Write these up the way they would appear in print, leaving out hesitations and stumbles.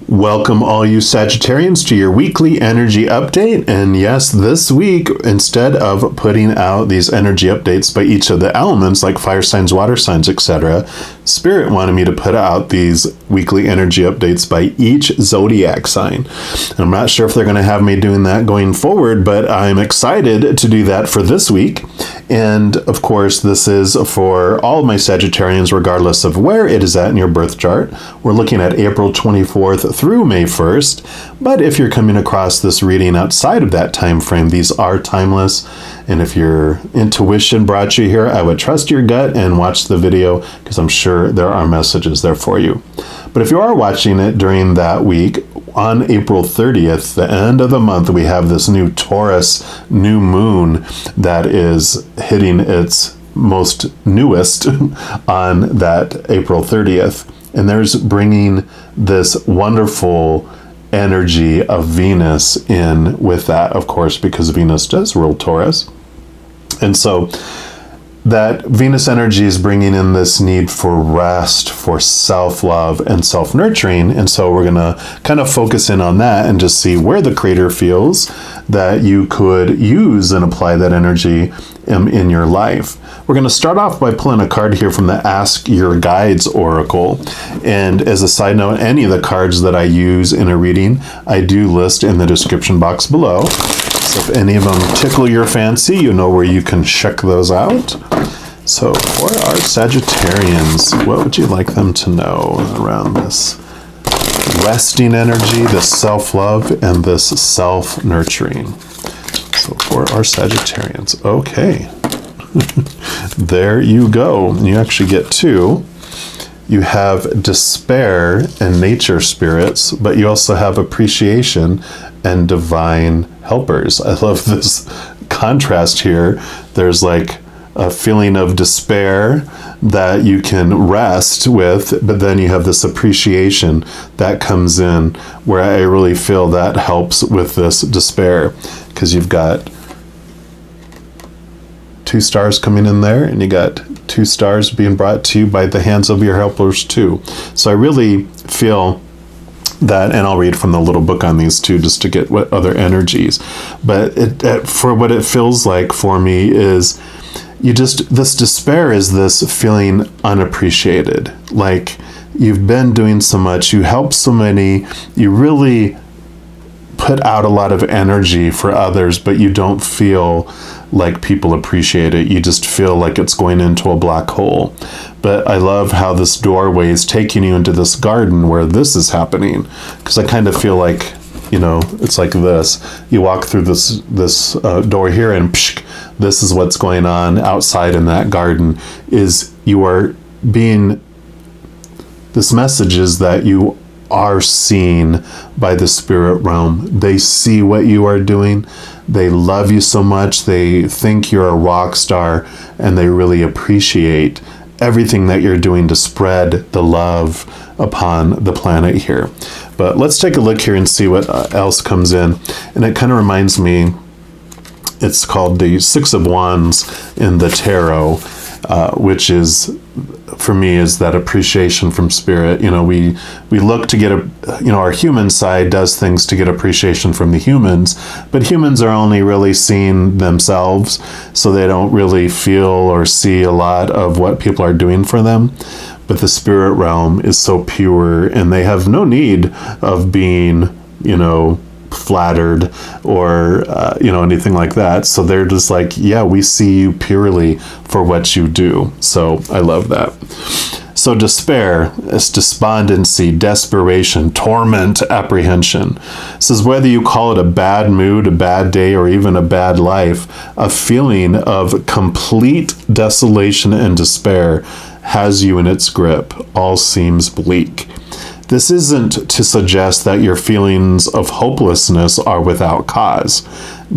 Welcome all you Sagittarians to your weekly energy update. And yes, this week, instead of putting out these energy updates by each of the elements like fire signs, water signs, etc., Spirit wanted me to put out these weekly energy updates by each zodiac sign. And I'm not sure if they're going to have me doing that going forward, but I'm excited to do that for this week. And of course, this is for all of my Sagittarians, regardless of where it is at in your birth chart. We're looking at April 24th through May 1st. But if you're coming across this reading outside of that time frame, these are timeless. And if your intuition brought you here, I would trust your gut and watch the video because I'm sure there are messages there for you. But if you are watching it during that week, on April 30th, the end of the month, we have this new Taurus new moon that is hitting its most newest on that April 30th. And there's bringing this wonderful energy of Venus in with that, of course, because Venus does rule Taurus. And so that Venus energy is bringing in this need for rest, for self-love and self-nurturing. And so we're going to kind of focus in on that and just see where the creator feels that you could use and apply that energy in your life. We're going to start off by pulling a card here from the Ask Your Guides Oracle. And as a side note, any of the cards that I use in a reading, I do list in the description box below. So if any of them tickle your fancy, you know where you can check those out. So for our Sagittarians, what would you like them to know around this resting energy, this self-love, and this self-nurturing? So for our Sagittarians, okay. There you go. You actually get two. You have despair and nature spirits, but you also have appreciation and divine helpers. I love this contrast here. There's like a feeling of despair that you can rest with, but then you have this appreciation that comes in where I really feel that helps with this despair, because you've got two stars coming in there, and you got two stars being brought to you by the hands of your helpers too. So I really feel that, and I'll read from the little book on these too, just to get what other energies. But for what it feels like for me is this despair is this feeling unappreciated. Like you've been doing so much, you help so many, you really put out a lot of energy for others, but you don't feel like people appreciate it. You just feel like it's going into a black hole. But I love how this doorway is taking you into this garden where this is happening, because I kind of feel like, it's like this. You walk through this door here, and psh, this is what's going on outside in that garden. Is you are being. This message is that you are seen by the spirit realm. They see what you are doing. They love you so much. They think you're a rock star, and they really appreciate everything that you're doing to spread the love upon the planet here. But let's take a look here and see what else comes in. And it kind of reminds me, it's called the Six of Wands in the Tarot, which is, for me, is that appreciation from spirit. We look to get our human side does things to get appreciation from the humans, but humans are only really seeing themselves, so they don't really feel or see a lot of what people are doing for them. But the spirit realm is so pure, and they have no need of being, flattered or anything like that. So they're just like, yeah, we see you purely for what you do. So I love that. So despair is despondency, desperation, torment, apprehension. It says whether you call it a bad mood, a bad day, or even a bad life, a feeling of complete desolation and despair has you in its grip. All seems bleak. This isn't to suggest that your feelings of hopelessness are without cause.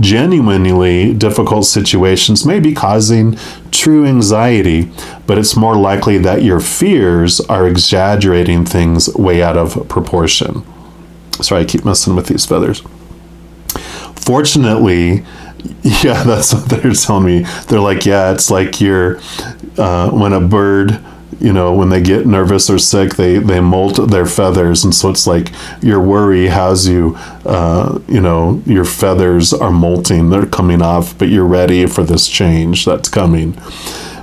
Genuinely difficult situations may be causing true anxiety, but it's more likely that your fears are exaggerating things way out of proportion. Sorry, I keep messing with these feathers. Fortunately, yeah, that's what they're telling me. They're like, yeah, it's like when a bird when they get nervous or sick, they molt their feathers. And so it's like your worry has you, your feathers are molting, they're coming off, but you're ready for this change that's coming.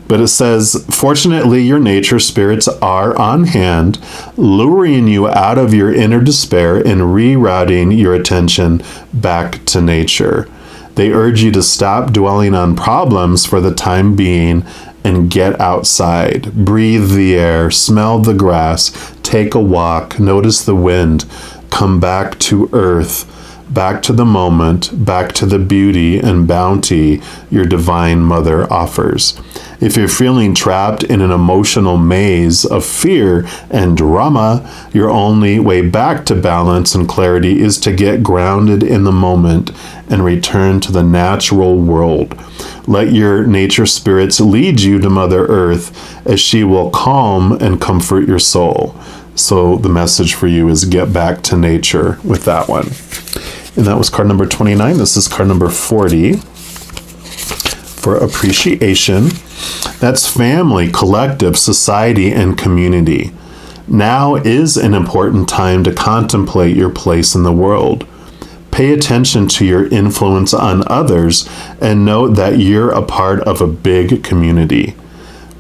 But it says, fortunately, your nature spirits are on hand, luring you out of your inner despair and rerouting your attention back to nature. They urge you to stop dwelling on problems for the time being and get outside. Breathe the air, smell the grass, take a walk, notice the wind, come back to earth, back to the moment, back to the beauty and bounty your divine mother offers. If you're feeling trapped in an emotional maze of fear and drama, your only way back to balance and clarity is to get grounded in the moment and return to the natural world. Let your nature spirits lead you to Mother Earth, as she will calm and comfort your soul. So the message for you is get back to nature with that one. And that was card number 29. This is card number 40 for appreciation. That's family, collective, society, and community. Now is an important time to contemplate your place in the world. Pay attention to your influence on others and note that you're a part of a big community.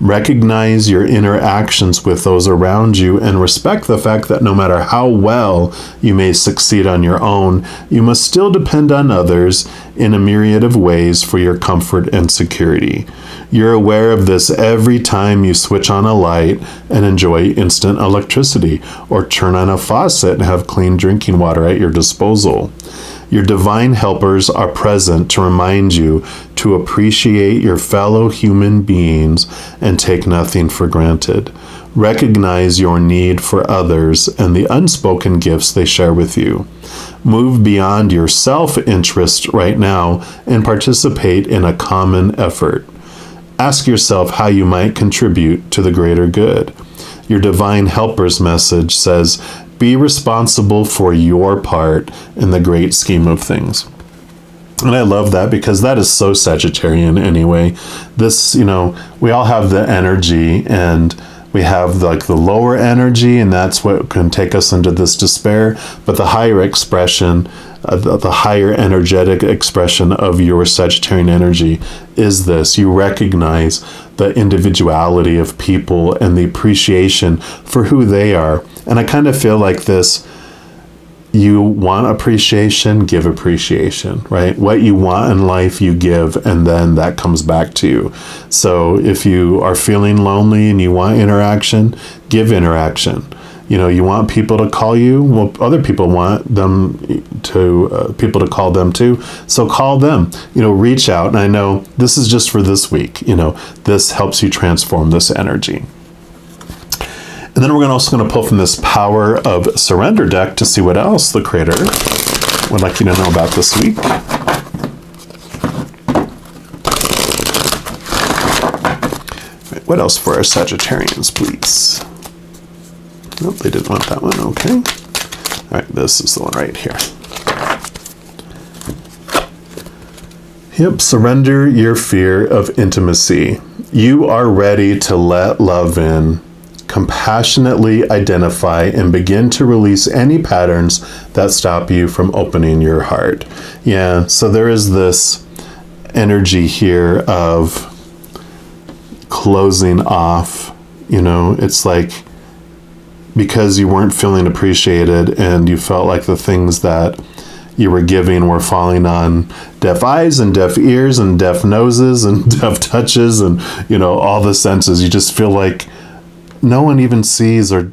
Recognize your interactions with those around you and respect the fact that no matter how well you may succeed on your own, you must still depend on others in a myriad of ways for your comfort and security. You're aware of this every time you switch on a light and enjoy instant electricity, or turn on a faucet and have clean drinking water at your disposal. Your divine helpers are present to remind you to appreciate your fellow human beings and take nothing for granted. Recognize your need for others and the unspoken gifts they share with you. Move beyond your self-interest right now and participate in a common effort. Ask yourself how you might contribute to the greater good. Your divine helpers message says, be responsible for your part in the great scheme of things. And I love that because that is so Sagittarian anyway. This, we all have the energy, and we have the lower energy, and that's what can take us into this despair. But the higher expression, the higher energetic expression of your Sagittarian energy is this. You recognize the individuality of people and the appreciation for who they are. And I kind of feel like this, you want appreciation, give appreciation, right? What you want in life, you give, and then that comes back to you. So if you are feeling lonely and you want interaction, give interaction. You want people to call you. Well, other people want them to people to call them too. So call them. Reach out. And I know this is just for this week. This helps you transform this energy. And then we're also going to pull from this Power of Surrender deck to see what else the Creator would like you to know about this week. Right, what else for our Sagittarians, please? Nope, they didn't want that one. Okay. All right, this is the one right here. Yep, surrender your fear of intimacy. You are ready to let love in. Compassionately identify and begin to release any patterns that stop you from opening your heart. Yeah, so there is this energy here of closing off. It's like because you weren't feeling appreciated and you felt like the things that you were giving were falling on deaf eyes and deaf ears and deaf noses and deaf touches and, all the senses. You just feel like no one even sees or,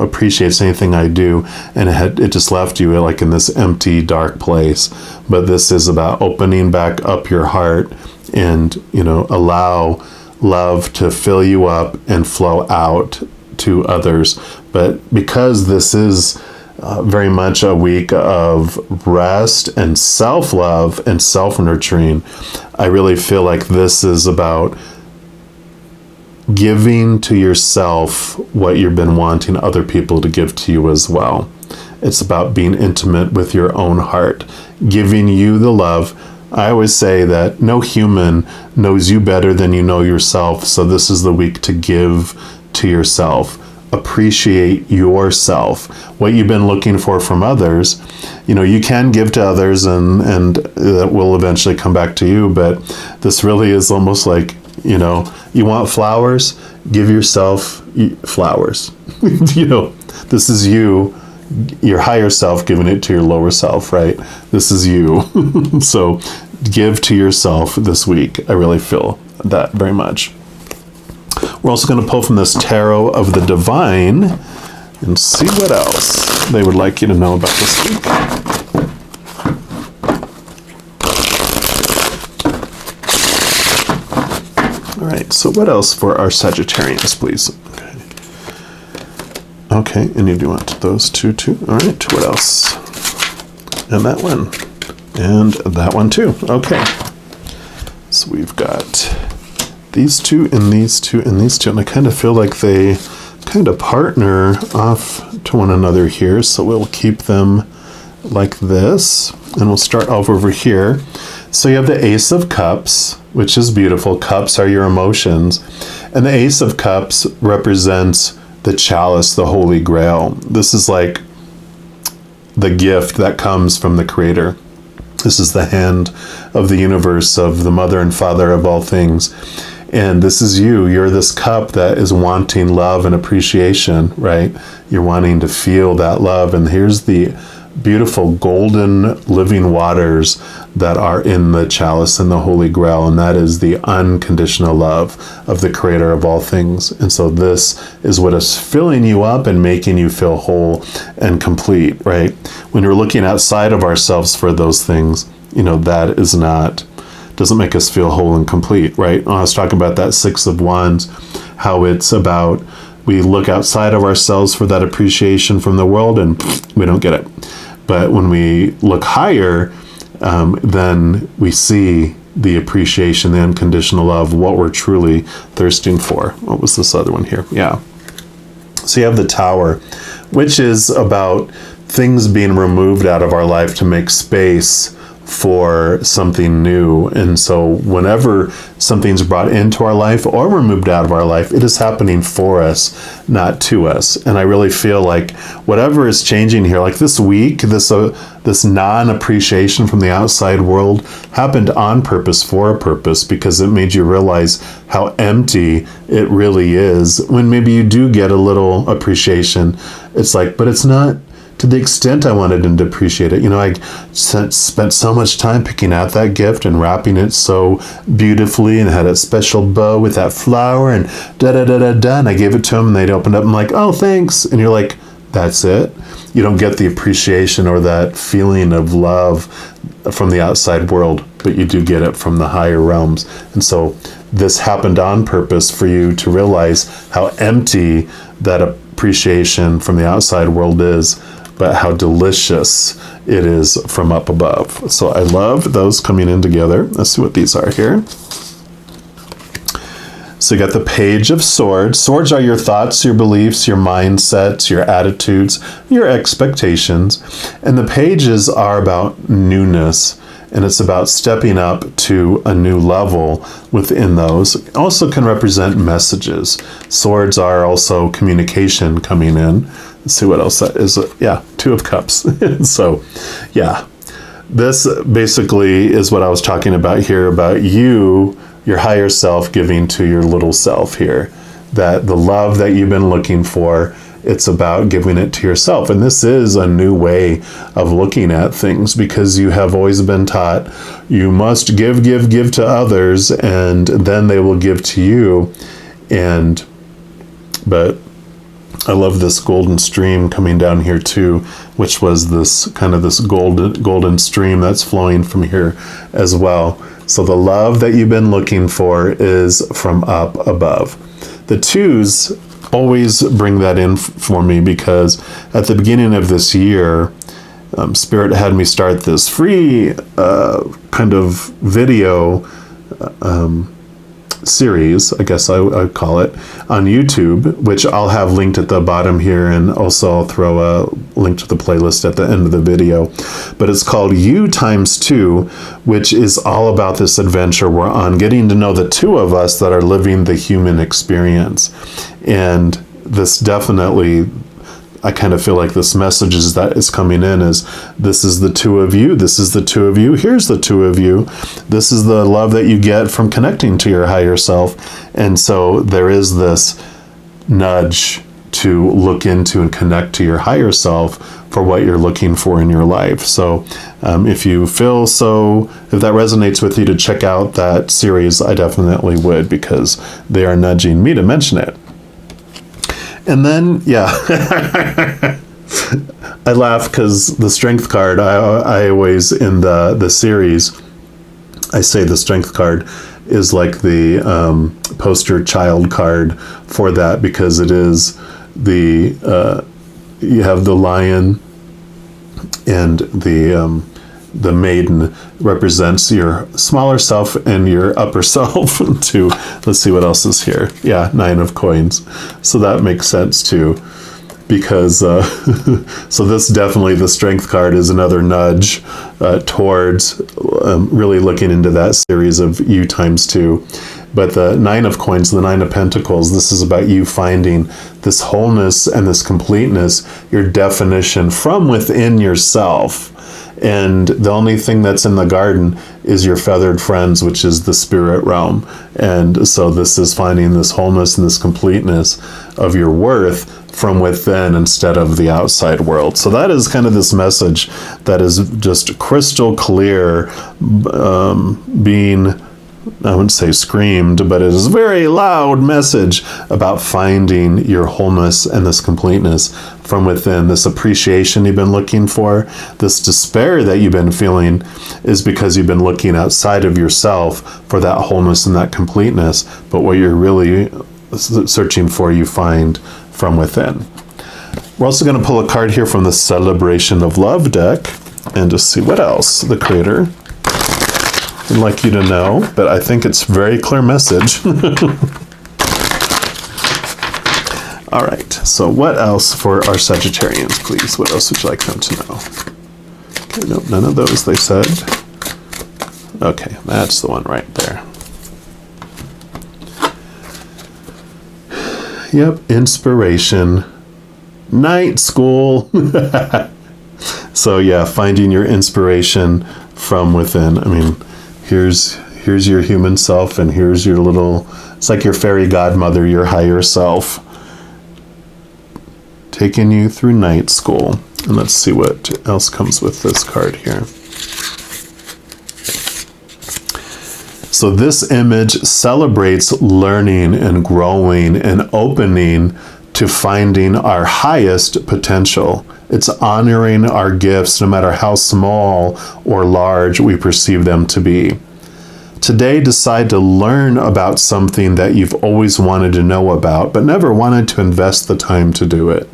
appreciates anything I do. And it just left you like in this empty, dark place. But this is about opening back up your heart and, allow love to fill you up and flow out to others. But because this is very much a week of rest and self-love and self-nurturing, I really feel like this is about giving to yourself what you've been wanting other people to give to you as well. It's about being intimate with your own heart, giving you the love. I always say that no human knows you better than you know yourself. So this is the week to give to yourself. Appreciate yourself. What you've been looking for from others, you can give to others and that will eventually come back to you, but this really is almost like, you want flowers, give yourself flowers. This is you, your higher self giving it to your lower self, right? This is you. So give to yourself this week. I really feel that very much. We're also going to pull from this Tarot of the Divine and see what else they would like you to know about this week. All right, so what else for our Sagittarians, please? Okay, and you do want those two too. All right, what else? And that one. And that one too. Okay. So we've got these two and these two and these two. And I kind of feel like they kind of partner off to one another here. So we'll keep them like this. And we'll start off over here. So you have the Ace of Cups, which is beautiful. Cups are your emotions. And the Ace of Cups represents the chalice, the Holy Grail. This is like the gift that comes from the Creator. This is the hand of the universe, of the mother and father of all things. And this is you. You're this cup that is wanting love and appreciation, right? You're wanting to feel that love. And here's the beautiful golden living waters that are in the chalice and the Holy Grail. And that is the unconditional love of the Creator of all things. And so this is what is filling you up and making you feel whole and complete, right? When you're looking outside of ourselves for those things, that is not, doesn't make us feel whole and complete, right? When I was talking about that Six of Wands, how it's about, we look outside of ourselves for that appreciation from the world and we don't get it. But when we look higher, then we see the appreciation, the unconditional love, what we're truly thirsting for. What was this other one here? Yeah. So you have the Tower, which is about things being removed out of our life to make space for something new. And so whenever something's brought into our life or removed out of our life, it is happening for us, not to us. And I really feel like whatever is changing here, like this week, this non-appreciation from the outside world happened on purpose, for a purpose, because it made you realize how empty it really is. When maybe you do get a little appreciation, it's like, but it's not to the extent I wanted him to appreciate it. I spent so much time picking out that gift and wrapping it so beautifully and had a special bow with that flower and da-da-da-da-da. And I gave it to him and they'd opened up and like, oh, thanks. And you're like, that's it? You don't get the appreciation or that feeling of love from the outside world, but you do get it from the higher realms. And so this happened on purpose for you to realize how empty that appreciation from the outside world is, but how delicious it is from up above. So I love those coming in together. Let's see what these are here. So you got the Page of Swords. Swords are your thoughts, your beliefs, your mindsets, your attitudes, your expectations. And the pages are about newness. And it's about stepping up to a new level within those. It also can represent messages. Swords are also communication coming in. Let's see what else that is. Yeah, Two of Cups. So, yeah. This basically is what I was talking about here, about you, your higher self, giving to your little self here. That the love that you've been looking for, it's about giving it to yourself. And this is a new way of looking at things, because you have always been taught you must give to others and then they will give to you. But I love this golden stream coming down here too, which was this kind of this golden stream that's flowing from here as well. So the love that you've been looking for is from up above. The twos always bring that in for me, because at the beginning of this year, Spirit had me start this free kind of video series, I guess I call it, on YouTube, which I'll have linked at the bottom here, and also I'll throw a link to the playlist at the end of the video. But it's called You Times Two, which is all about this adventure we're on, getting to know the two of us that are living the human experience. And this definitely, I kind of feel like this message is that is coming in is, this is the two of you, this is the two of you, here's the two of you, this is the love that you get from connecting to your higher self. And so there is this nudge to look into and connect to your higher self for what you're looking for in your life. So if you feel so, if that resonates with you to check out that series, I definitely would, because they are nudging me to mention it. And then, yeah, I laugh because the strength card, I always, in the series, I say the strength card is like the poster child card for that, because it is the, you have the lion, and the maiden represents your smaller self and your upper self. To, let's see what else is here. Yeah, 9 of coins. So that makes sense too, because so this definitely, the strength card is another nudge towards really looking into that series of You Times Two. But the 9 of coins, the 9 of pentacles, this is about you finding this wholeness and this completeness, your definition from within yourself. And the only thing that's in the garden is your feathered friends, which is the spirit realm. And so this is finding this wholeness and this completeness of your worth from within instead of the outside world. So that is kind of this message that is just crystal clear, being, I wouldn't say screamed, but it is a very loud message about finding your wholeness and this completeness from within. This appreciation you've been looking for, this despair that you've been feeling, is because you've been looking outside of yourself for that wholeness and that completeness. But what you're really searching for, you find from within. We're also going to pull a card here from the Celebration of Love deck and just see what else the Creator would like you to know, but I think it's a very clear message. All right, so what else for our Sagittarians, please? What else would you like them to know? Okay, nope, none of those, they said. Okay, that's the one right there. Yep, inspiration. Night school. So yeah, finding your inspiration from within. I mean, here's your human self, and here's your little, it's like your fairy godmother, your higher self, taking you through night school. And let's see what else comes with this card here. So this image celebrates learning and growing and opening to finding our highest potential. It's honoring our gifts, no matter how small or large we perceive them to be. Today, decide to learn about something that you've always wanted to know about, but never wanted to invest the time to do it.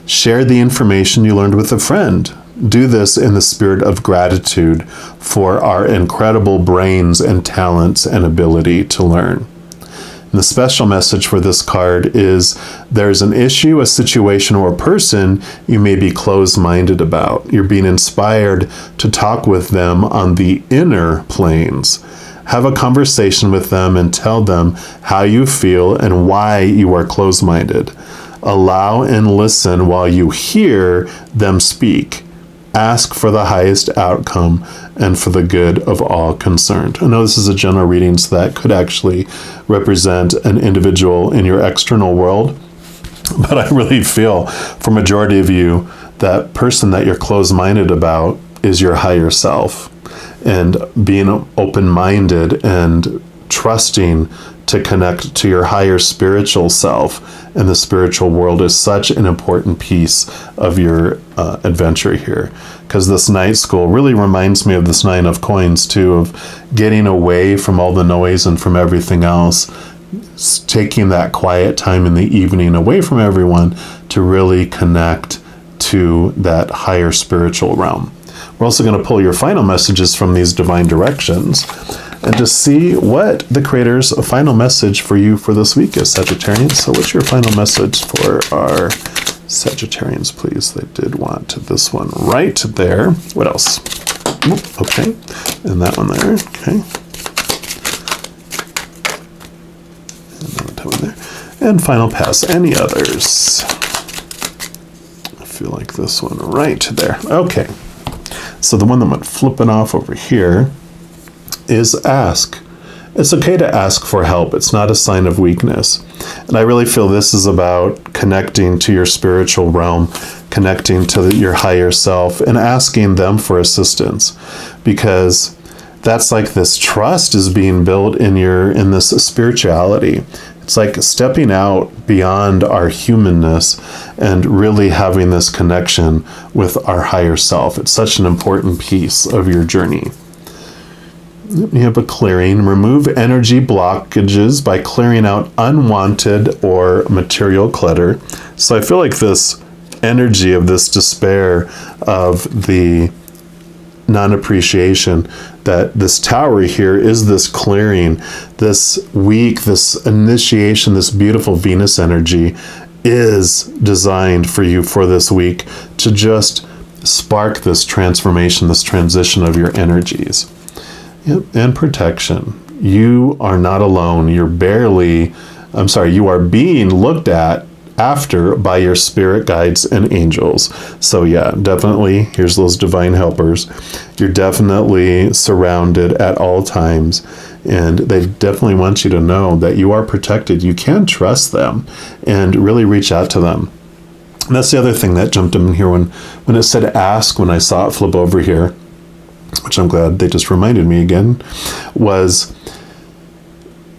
Share the information you learned with a friend. Do this in the spirit of gratitude for our incredible brains and talents and ability to learn. And the special message for this card is there's an issue, a situation, or a person you may be closed-minded about. You're being inspired to talk with them on the inner planes. Have a conversation with them and tell them how you feel and why you are closed-minded. Allow and listen while you hear them speak. Ask for the highest outcome and for the good of all concerned. I know this is a general reading, so that could actually represent an individual in your external world. But I really feel, for majority of you, that person that you're closed-minded about is your higher self. And being open-minded and trusting to connect to your higher spiritual self and the spiritual world is such an important piece of your adventure here. Because this night school really reminds me of this 9 of coins too, of getting away from all the noise and from everything else, taking that quiet time in the evening away from everyone to really connect to that higher spiritual realm. We're also going to pull your final messages from these divine directions. and just see what the Creator's final message for you for this week is, Sagittarians. So what's your final message for our Sagittarians, please? They did want this one right there. What else? Oop, okay. And that one there. Okay. And that one there. And final pass. Any others? I feel like this one right there. Okay. So the one that went flipping off over here is ask. It's okay to ask for help. It's not a sign of weakness. And I really feel this is about connecting to your spiritual realm, connecting to your higher self, and asking them for assistance, because that's like this trust is being built in this spirituality. It's like stepping out beyond our humanness and really having this connection with our higher self. It's such an important piece of your journey. You have a clearing. Remove energy blockages by clearing out unwanted or material clutter. So I feel like this energy of this despair, of the non-appreciation, that this tower here is this clearing, this week, this initiation, this beautiful Venus energy is designed for you for this week to just spark this transformation, this transition of your energies. Yep, and protection. You are not alone. You are being looked at after by your spirit guides and angels. So yeah, definitely, here's those divine helpers. You're definitely surrounded at all times, and they definitely want you to know that you are protected. You can trust them and really reach out to them. And that's the other thing that jumped in here when it said ask, when I saw it flip over here, which I'm glad they just reminded me again, was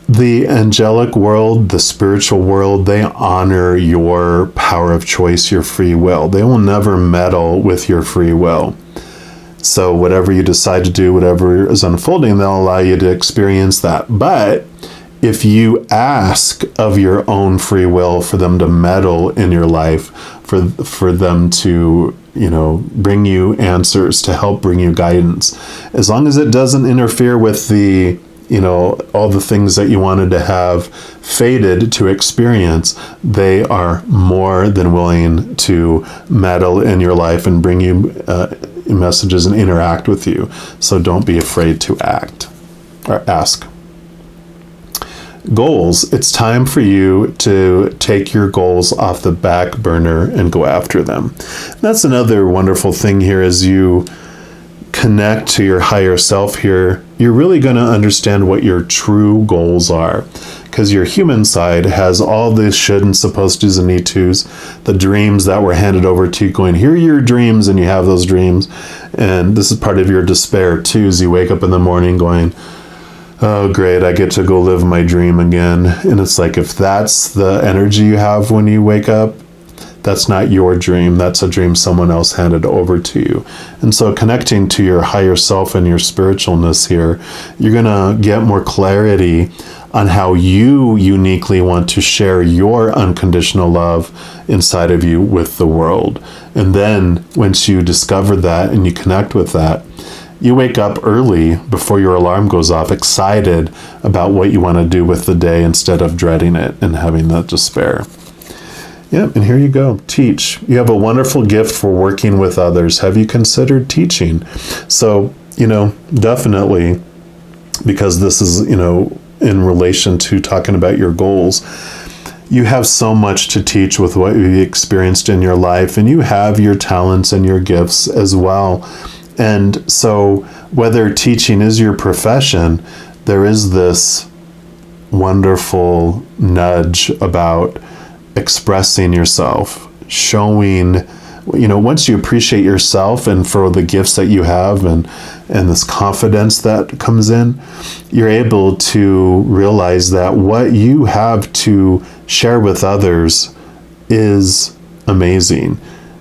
the angelic world, the spiritual world. They honor your power of choice, your free will. They will never meddle with your free will. So whatever you decide to do, whatever is unfolding, they'll allow you to experience that. But if you ask of your own free will for them to meddle in your life, for them to bring you answers, to help bring you guidance, as long as it doesn't interfere with the all the things that you wanted to have fated to experience, they are more than willing to meddle in your life and bring you messages and interact with you. So don't be afraid to act or ask. Goals. It's time for you to take your goals off the back burner and go after them. That's another wonderful thing here. As you connect to your higher self here, you're really going to understand what your true goals are, because your human side has all this should and supposed to's and need to's, the dreams that were handed over to you, going, here are your dreams, and you have those dreams, and this is part of your despair too, as you wake up in the morning going, oh great, I get to go live my dream again. And it's like, if that's the energy you have when you wake up, that's not your dream. That's a dream someone else handed over to you. And so connecting to your higher self and your spiritualness here, you're going to get more clarity on how you uniquely want to share your unconditional love inside of you with the world. And then once you discover that and you connect with that, you wake up early before your alarm goes off, excited about what you want to do with the day instead of dreading it and having that despair. Yep, and here you go. Teach. You have a wonderful gift for working with others. Have you considered teaching? So, definitely, because this is, in relation to talking about your goals, you have so much to teach with what you've experienced in your life, and you have your talents and your gifts as well. And so whether teaching is your profession, there is this wonderful nudge about expressing yourself, showing, once you appreciate yourself and for the gifts that you have and this confidence that comes in, you're able to realize that what you have to share with others is amazing.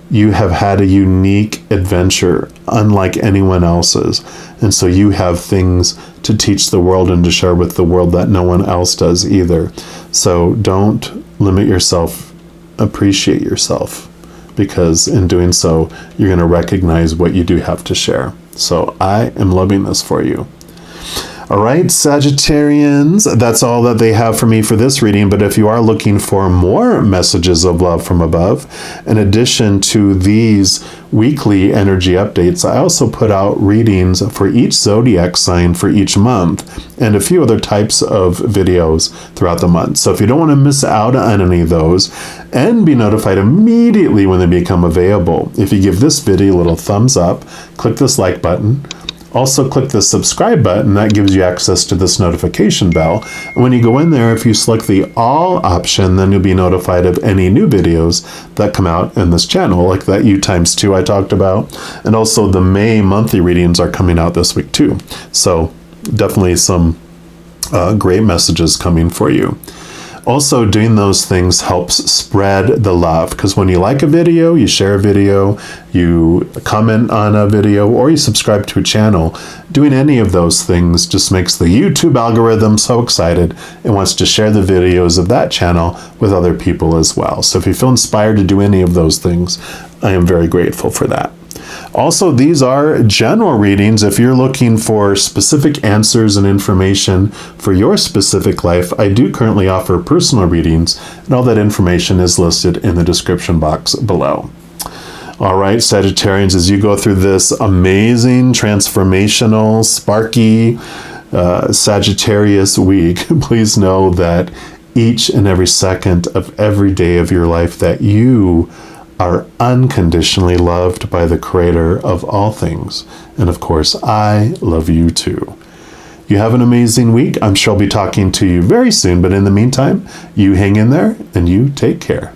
You have had a unique adventure, unlike anyone else's. And so you have things to teach the world and to share with the world that no one else does either. So don't limit yourself, appreciate yourself, because in doing so, you're going to recognize what you do have to share. So I am loving this for you. All right, Sagittarians, that's all that they have for me for this reading. But if you are looking for more messages of love from above, in addition to these weekly energy updates, I also put out readings for each zodiac sign for each month and a few other types of videos throughout the month. So if you don't want to miss out on any of those and be notified immediately when they become available, if you give this video a little thumbs up, click this like button, also click the subscribe button, that gives you access to this notification bell. And when you go in there, if you select the all option, then you'll be notified of any new videos that come out in this channel, like that U times 2 I talked about. And also the May monthly readings are coming out this week too. So definitely some great messages coming for you. Also, doing those things helps spread the love, because when you like a video, you share a video, you comment on a video, or you subscribe to a channel, doing any of those things just makes the YouTube algorithm so excited and wants to share the videos of that channel with other people as well. So if you feel inspired to do any of those things, I am very grateful for that. Also, these are general readings. If you're looking for specific answers and information for your specific life, I do currently offer personal readings, and all that information is listed in the description box below. All right, Sagittarians, as you go through this amazing, transformational, sparky Sagittarius week, please know that each and every second of every day of your life that you are unconditionally loved by the Creator of all things. And of course, I love you too. You have an amazing week. I'm sure I'll be talking to you very soon, but in the meantime, you hang in there and you take care.